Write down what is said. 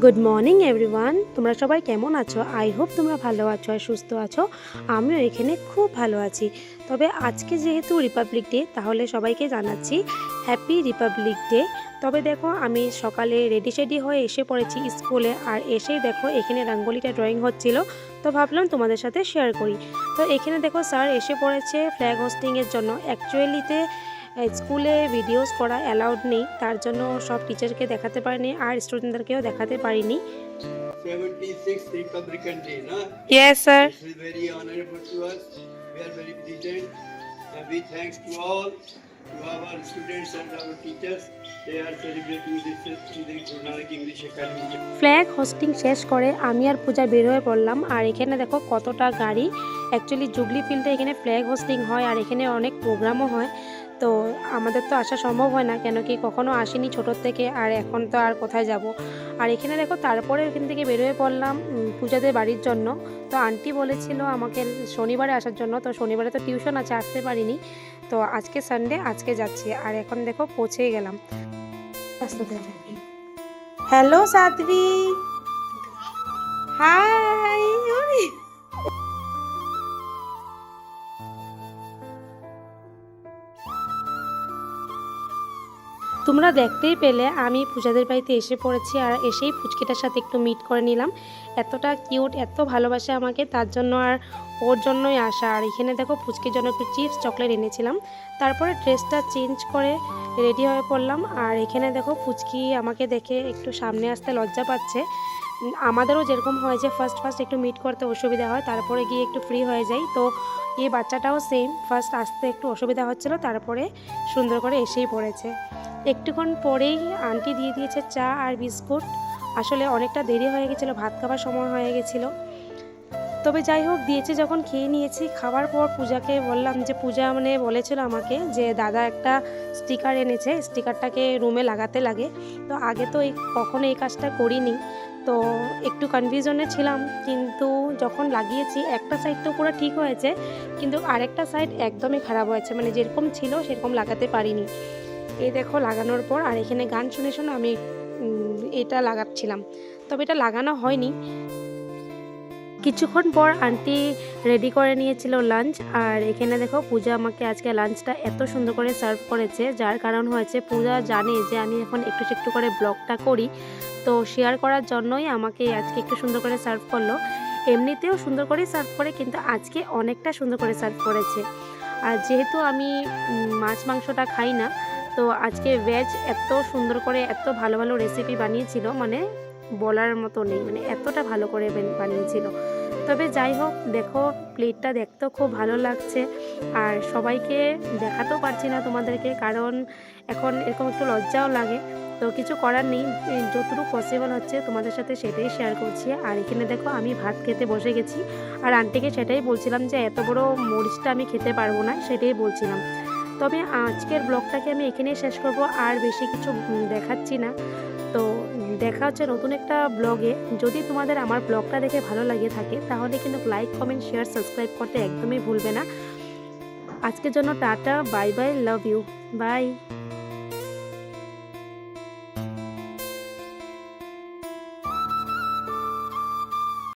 Good morning everyone, তোমরা সবাই কেমন আছো? আই হোপ তোমরা ভালো আছো আর সুস্থ আছো। আমিও এখানে খুব ভালো আছি। তবে আজকে যেহেতু রিপাবলিক ডে, তাহলে সবাইকে জানাচ্ছি হ্যাপি রিপাবলিক ডে। তবে দেখো, আমি সকালে রেডি শেডি হয়ে এসে পড়েছি স্কুলে, আর এসেই দেখো এখানে রঙ্গোলিটা ড্রয়িং হচ্ছিল, তো ভাবলাম তোমাদের সাথে শেয়ার করি। তো এখানে দেখো স্যার এসে পড়েছে ফ্ল্যাগ হোস্টিংয়ের জন্য। অ্যাকচুয়ালিতে স্কুলে ভিডিওস করা অ্যালাউড নেই, তার জন্য সব টিচারকে দেখাতে পারিনি আর স্টুডেন্টদেরকেও দেখাতে পারিনি। 76th Republican Day, no? Yes, sir. This is very honorable to us. We are very pleased. And we thanks to all, to our students and our teachers. They are celebrating this in the Guru Nanak English Academy. Flag hosting শেষ করে আমি আর পূজা বের হয়ে পড়লাম। আর এখানে দেখো কতটা গাড়ি। অ্যাকচুয়ালি জুবলি ফিল্ডে এখানে ফ্ল্যাগ হোস্টিং হয় আর এখানে অনেক প্রোগ্রামও হয়। তো আমাদের তো আসা সম্ভব হয় না, কেন কি কখনো আসিনি ছোটোর থেকে, আর এখন তো আর কোথায় যাব। আর এখানে দেখো তারপরে এখান থেকে বের হয়ে পড়লাম পূজাদের বাড়ির জন্য। তো আন্টি বলেছিল আমাকে শনিবারে আসার জন্য, তো শনিবারে তো টিউশন আছে, আসতে পারিনি। তো আজকে সানডে, আজকে যাচ্ছি। আর এখন দেখো পৌঁছেই গেলাম। হ্যালো সাধ্বী, হাই। তোমরা দেখতেই পেলে আমি পূজাদের বাড়িতে এসে পড়েছি, আর এসেই পুচকিটার সাথে একটু মিট করে নিলাম। এতটা কিউট, এত ভালোবাসে আমাকে, তার জন্য আর ওর জন্যই আসা। আর এখানে দেখো পুচকির জন্য একটু চিপস চকলেট এনেছিলাম। তারপরে ড্রেসটা চেঞ্জ করে রেডি হয়ে পড়লাম। আর এখানে দেখো পুচকি আমাকে দেখে একটু সামনে আসতে লজ্জা পাচ্ছে। আমাদেরও যেরকম হয় যে ফার্স্ট একটু মিট করতে অসুবিধা হয়, তারপরে গিয়ে একটু ফ্রি হয়ে যায়। তো এই বাচ্চাটাও সেম, ফার্স্ট আসতে একটু অসুবিধা হচ্ছিলো, তারপরে সুন্দর করে এসেই পড়েছে। একটুক্ষণ পরেই আন্টি দিয়ে দিয়েছে চা আর বিস্কুট। আসলে অনেকটা দেরি হয়ে গেছিলো, ভাত খাবার সময় হয়ে গেছিলো। তবে যাই হোক, দিয়েছে যখন খেয়ে নিয়েছি। খাওয়ার পর পূজাকে বললাম যে, পূজা বলেছিল আমাকে যে দাদা একটা স্টিকার এনেছে, স্টিকারটাকে রুমে লাগাতে লাগে। তো আগে তো কখনো এই কাজটা করিনি, তো একটু কনফিউশনে ছিলাম। কিন্তু যখন লাগিয়েছি, একটা সাইড তো পুরো ঠিক হয়েছে, কিন্তু আরেকটা সাইড একদমই খারাপ হয়েছে, যেরকম ছিল সেরকম লাগাতে পারিনি। এই দেখো লাগানোর পর, আর এখানে গান শুনে শুনে আমি এটা লাগাচ্ছিলাম। তবে এটা লাগানো হয়নি। কিছুক্ষণ পর আন্টি রেডি করে নিয়েছিল লাঞ্চ। আর এখানে দেখো পূজা আমাকে আজকে লাঞ্চটা এত সুন্দর করে সার্ভ করেছে, যার কারণ হয়েছে পূজা জানে যে আমি এখন একটু একটু করে ব্লগটা করি, তো শেয়ার করার জন্যই আমাকে আজকে একটু সুন্দর করে সার্ভ করলো। এমনিতেও সুন্দর করেই সার্ভ করে, কিন্তু আজকে অনেকটা সুন্দর করে সার্ভ করেছে। আর যেহেতু আমি মাছ মাংসটা খাই না, তো আজকে ভেজ এত সুন্দর করে এত ভালো ভালো রেসিপি বানিয়েছিল, বলার মতো নেই, এতটা ভালো করে বানিয়েছিল। তবে যাই হোক, দেখো প্লেটটা দেখতেও খুব ভালো লাগছে। আর সবাইকে দেখাতেও পারছি না তোমাদেরকে, কারণ এখন এরকম একটু লজ্জাও লাগে। তো কিছু করার নেই, যতটুকু পসিবল হচ্ছে তোমাদের সাথে সেটাই শেয়ার করছি। আর এখানে দেখো আমি ভাত খেতে বসে গেছি, আর আন্টিকে সেটাই বলছিলাম যে এত বড় মরিচটা আমি খেতে পারবো না, সেটাই বলছিলাম। তবে আজকের ব্লগটাকে আমি এখানেই শেষ করব, আর বেশি কিছু দেখাচ্ছি না। তো দেখা হচ্ছে নতুন একটা ব্লগে। যদি তোমাদের আমার ব্লগটা দেখে ভালো লাগে থাকে, তাহলে কিন্তু লাইক, কমেন্ট, শেয়ার, সাবস্ক্রাইব করতে একদমই ভুলবে না। আজকের জন্য tata, bye bye, love you, by.